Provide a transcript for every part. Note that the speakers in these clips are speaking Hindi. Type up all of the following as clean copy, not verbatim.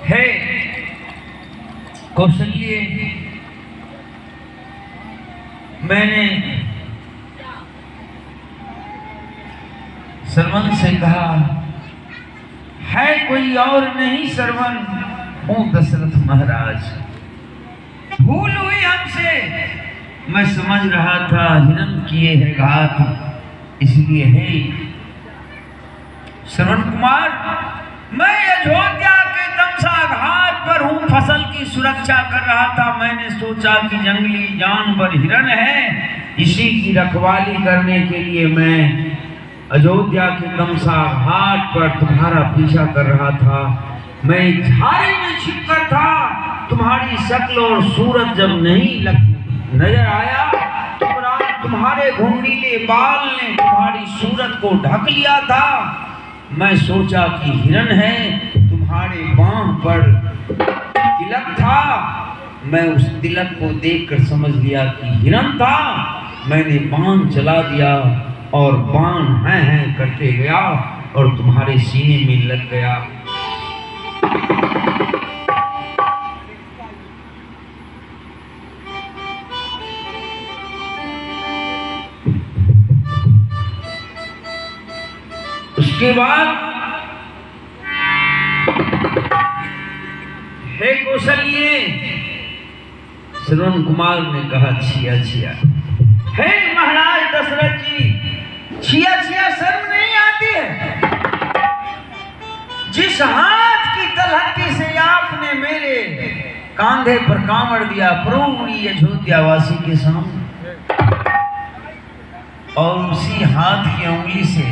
है कौशल्य, मैंने श्रवण से कहा है कोई और नहीं, श्रवण हूं दशरथ महाराज। भूल हुई हमसे, मैं समझ रहा था हिरण किए है घात, इसलिए है श्रवण कुमार, मैं अयोध्या के तमसा घाट पर हूँ, फसल की सुरक्षा कर रहा था। मैंने सोचा कि जंगली जानवर हिरण है, इसी की रखवाली करने के लिए मैं अयोध्या के तमसा घाट पर तुम्हारा पीछा कर रहा था। मैं झाड़ी में छिपकर था, तुम्हारी शक्ल और सूरत जब नहीं नजर आया तो तुम्हारे घुंघरीले बाल ने तुम्हारी सूरत को ढक लिया था। मैं सोचा कि हिरण है, तुम्हारे बांह पर तिलक था, मैं उस तिलक को देखकर समझ लिया कि हिरण था। मैंने बाण चला दिया और बाण हैं करते गया और तुम्हारे सीने में लग गया। उसके बाद हे कौशल्य, श्रवण कुमार ने कहा छिया छिया। हे महाराज दशरथ जी, छिया छिया शर्म नहीं आती है? जिस हाथ की तलहटी से आपने मेरे कांधे पर कांवड़ दिया पूरी अयोध्यावासी के सामने, और उसी हाथ की उंगली से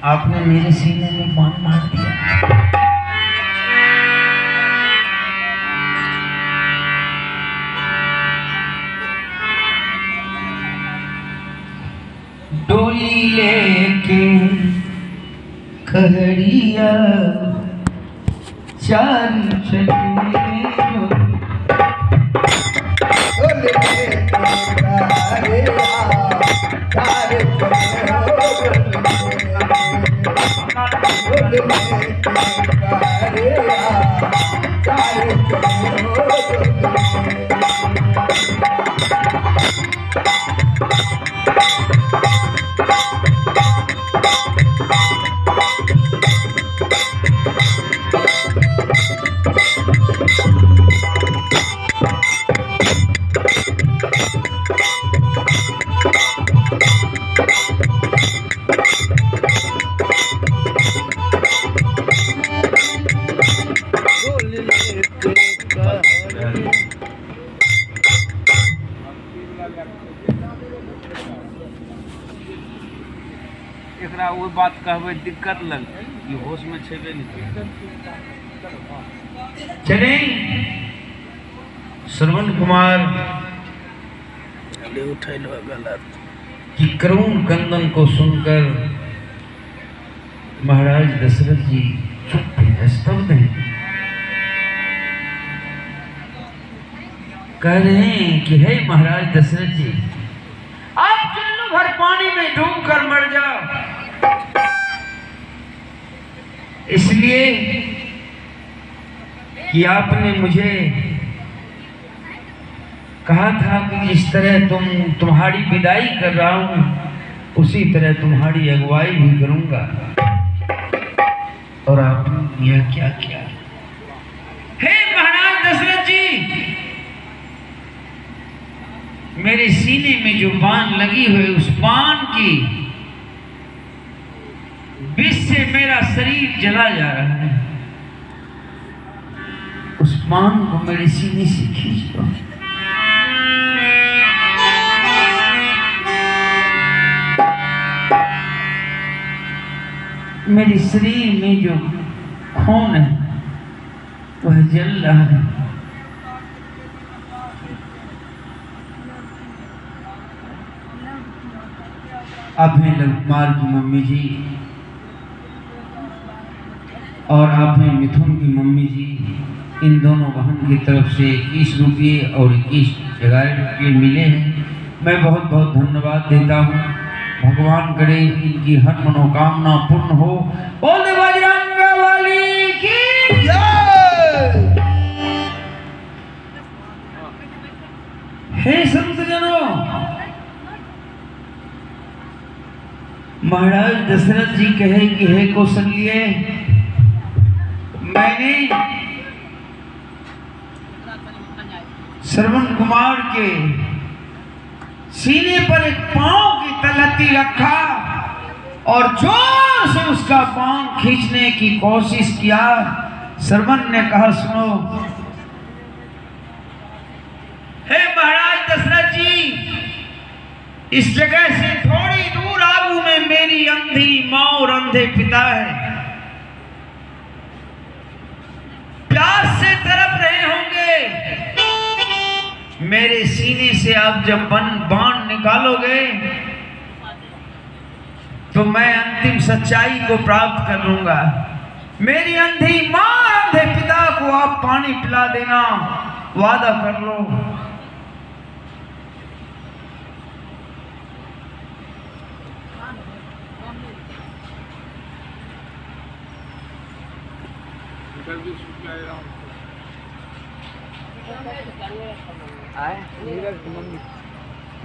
आपने मेरे सीने में बाण मार दिया। डोली लेके खड़िया चार चले, एकरा वो बात कहबे दिक्कत लग कि होश में छेबे नहीं। चले श्रवण कुमार उठैल गलत कि करुण कंदन को सुनकर महाराज दशरथ जी चुप हैं, स्तब्ध हैं। कह रहे हैं कि हे महाराज दशरथ जी, आप चुल्लू भर पानी में डूब कर मर जाओ, इसलिए कि आपने मुझे कहा था कि जिस तरह तुम्हारी विदाई कर रहा हूं उसी तरह तुम्हारी अगुवाई भी करूंगा, और आपने यह क्या किया? हे महाराज दशरथ जी, मेरे सीने में जो बाण लगी हुई, उस बाण की विष से मेरा शरीर जला जा रहा है, उस बाण को मेरे सीने से खींच दो। मेरे शरीर में जो खून है वह जल रहा है। आप हैं लवकुमार की मम्मी जी और आप हैं मिथुन की मम्मी जी। इन दोनों बहन की तरफ से 21 रुपये और 21 रुपये मिले हैं। मैं बहुत बहुत धन्यवाद देता हूँ। भगवान करे इनकी हर मनोकामना पूर्ण हो। बोल बजरंग बली की जय। हे संतजनों, महाराज दशरथ जी कहे कि हे कौशल्य, मैंने श्रवण कुमार के सीने पर एक पांव की तलहटी रखा और जोर से उसका पांव खींचने की कोशिश किया। श्रवण ने कहा, सुनो हे महाराज दशरथ जी, इस जगह से थोड़ी दूर आगू में मेरी अंधी मां और अंधे पिता है, प्यास से तड़प रहे होंगे। मेरे सीने से आप जब बाण निकालोगे तो मैं अंतिम सच्चाई को प्राप्त कर लूंगा। मेरी अंधी मां अंधे पिता को आप पानी पिला देना, वादा कर लो।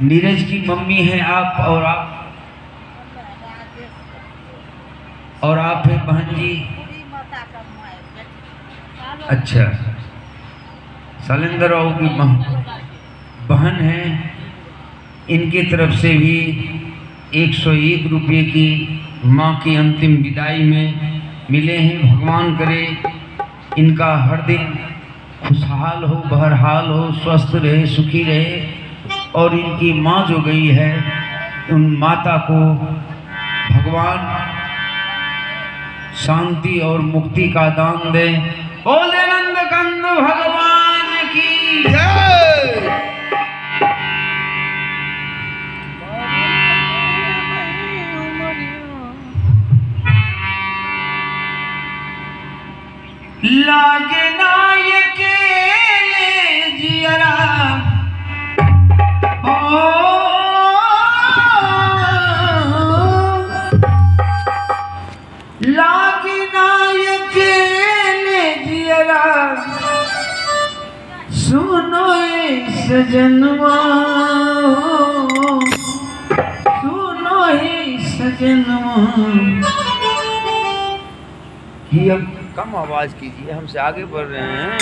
नीरज की मम्मी है आप, और आप है बहन जी। अच्छा, शैलेंद्र राव की बहन है। इनकी तरफ से भी 101 रुपये की माँ की अंतिम विदाई में मिले हैं। भगवान करे इनका हर दिन खुशहाल हो, बहरहाल हो, स्वस्थ रहे, सुखी रहे, और इनकी माँ जो गई है उन माता को भगवान शांति और मुक्ति का दान दे। बोले नंद कंद भगवान की जय। लागे ना ये केले जियरा, लागे ना ये केले जियरा, सुनो ये सजनवा, सुनो ये सजनवा। कि अब कम आवाज कीजिए, हमसे आगे बढ़ रहे हैं।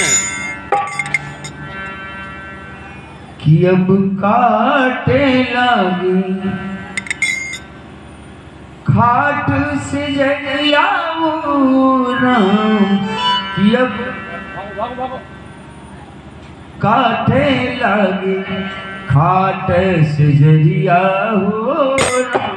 कि अब काटे लागे खाट से जरिया वो राम, कि अब काटे लागे खाट से जरिया हो राम।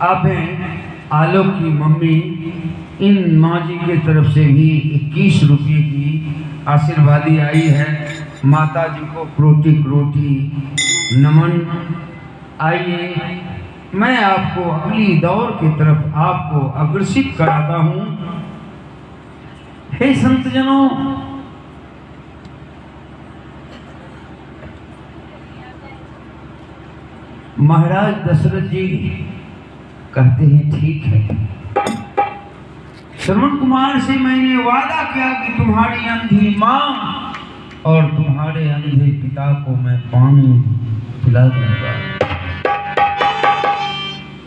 आप हैं आलोक की मम्मी। इन माँ जी की तरफ से भी 21 रुपये की आशीर्वादी आई है। माता जी को कोटि कोटि नमन। आइए मैं आपको अगली दौर की तरफ आपको अग्रसित कराता हूँ। हे संतजनों, महाराज दशरथ जी कहते हैं ठीक है। श्रवण कुमार से मैंने वादा किया कि तुम्हारी अंधी माँ और तुम्हारे अंधे पिता को मैं पानी पिला दूंगा।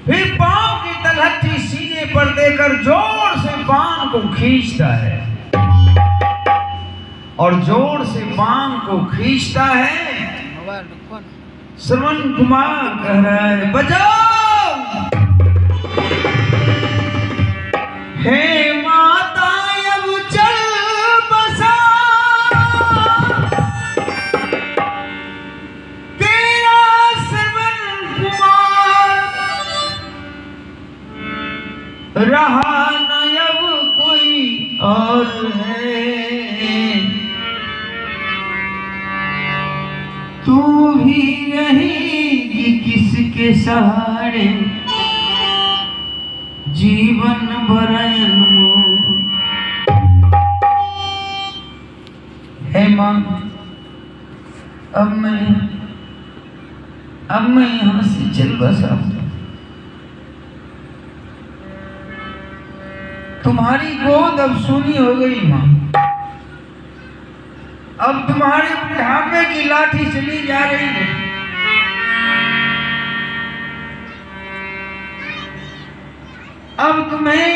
फिर पांव की तलहटी सीने पर देकर जोर से बांग को खींचता है, और जोर से बांग को खींचता है। श्रवण कुमार कह रहा है बचाओ। हे माता अब चल बसा तेरा श्रवण कुमार, रहा न अब कोई और है, तू भी रहेगी किसके सहारे, जीवन भर अनमोल। हे मां, अब मैं यहां से चल बसा। तुम्हारी गोद अब सूनी हो गई मां, अब तुम्हारे बुढ़ापे की लाठी चली जा रही है। अब तुम्हें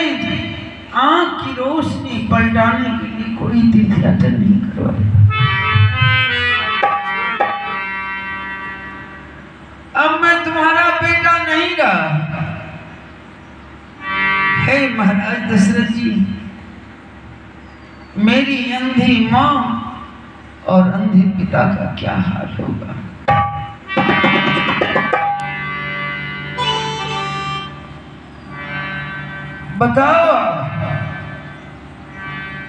आंख की रोशनी पलटाने के लिए कोई तीर्थयात्रा नहीं करवाएगा। अब मैं तुम्हारा बेटा नहीं रहा। हे महाराज दशरथ जी, मेरी अंधी मां और अंधे पिता का क्या हाल होगा। बताओ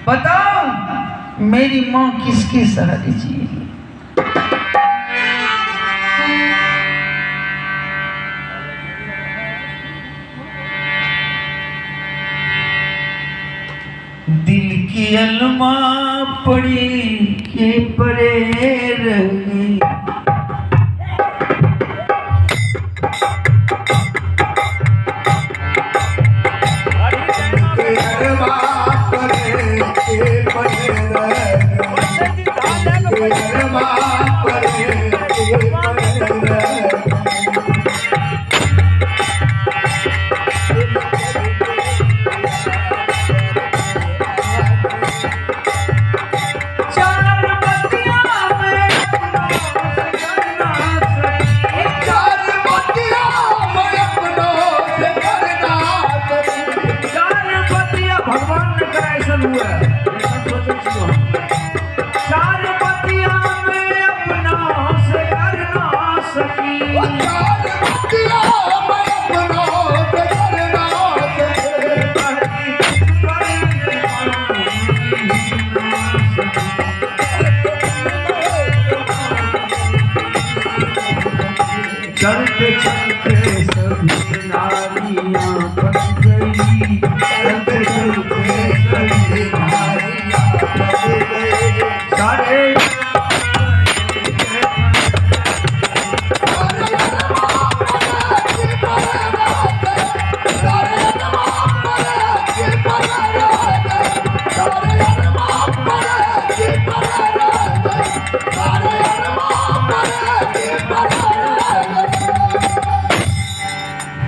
बताओ, मेरी मां किसके सहारे जिएगी। दिल की अलमा पड़ी के परे रह गई, चलते चलते सभी नारियां फंस गई, चलते चलते सभी नारियां फंस गई। सारे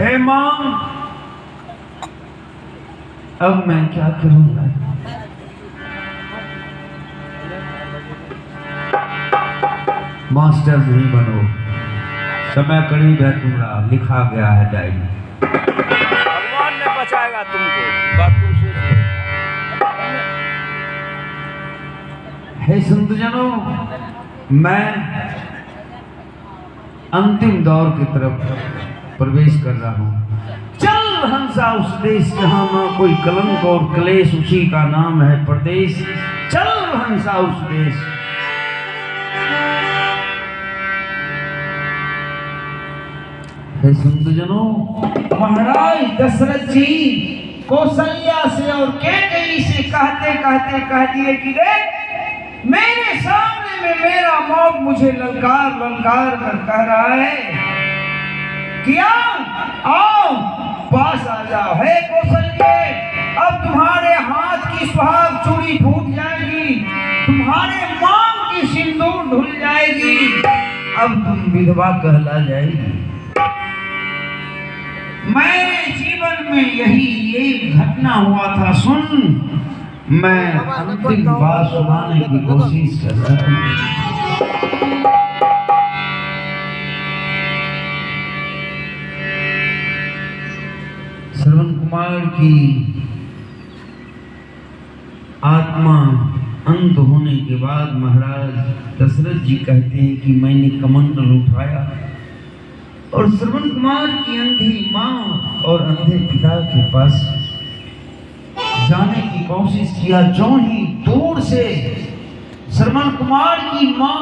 हे मां, अब मैं क्या करूंगा। मास्टर नहीं बनो, समय करीब है तुम्हारा, लिखा गया है डायरी। भगवान ने बचाएगा तुमको, बात तुम सोचो। हे संतजनों, मैं अंतिम दौर की तरफ प्रवेश कर रहा हूँ। चल हंसा उस देश जहाँ ना कोई कलंक और क्लेश, उसी का नाम है प्रदेश। चल हंसा उस देश। हे संतजनों, महाराज दशरथ जी कौशल्या से और कैकेयी से कहते कहते कह दिए कि देख, मेरे सामने में मेरा मौत मुझे ललकार ललकार कर कह रहा है कि आओ पास आ जाओ। हे कौशल्य, अब तुम्हारे हाथ की सुहाग चूड़ी फूट जाएगी, तुम्हारे मांग की सिंदूर धुल जाएगी, अब तुम विधवा कहला जाएगी। मेरे जीवन में यही एक घटना हुआ था। सुन, मैं अंतिम बात सुनाने की कोशिश कर रहा हूँ। कुमार की आत्मा अंत होने के बाद महाराज दशरथ जी कहते हैं कि मैंने कमंडल उठाया और श्रवण कुमार की अंधी माँ और अंधे पिता के पास जाने की कोशिश किया। जो ही दूर से श्रवण कुमार की माँ